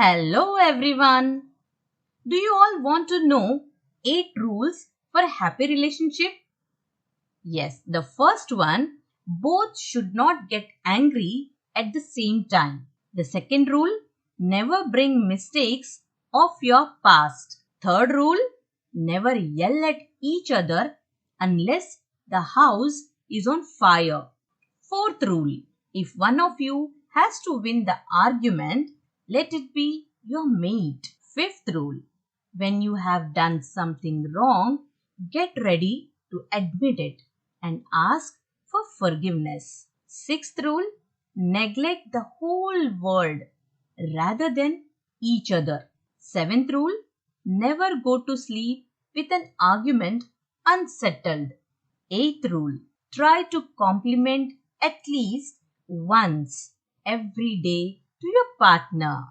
Hello everyone. Do you all want to know 8 rules for a happy relationship? Yes, the first one, both should not get angry at the same time. The second rule, never bring mistakes of your past. Third rule, never yell at each other unless the house is on fire. Fourth rule, if one of you has to win the argument, let it be your mate. Fifth rule, when you have done something wrong, get ready to admit it and ask for forgiveness. Sixth rule, neglect the whole world rather than each other. Seventh rule, never go to sleep with an argument unsettled. Eighth rule, try to compliment at least once every day to your partner.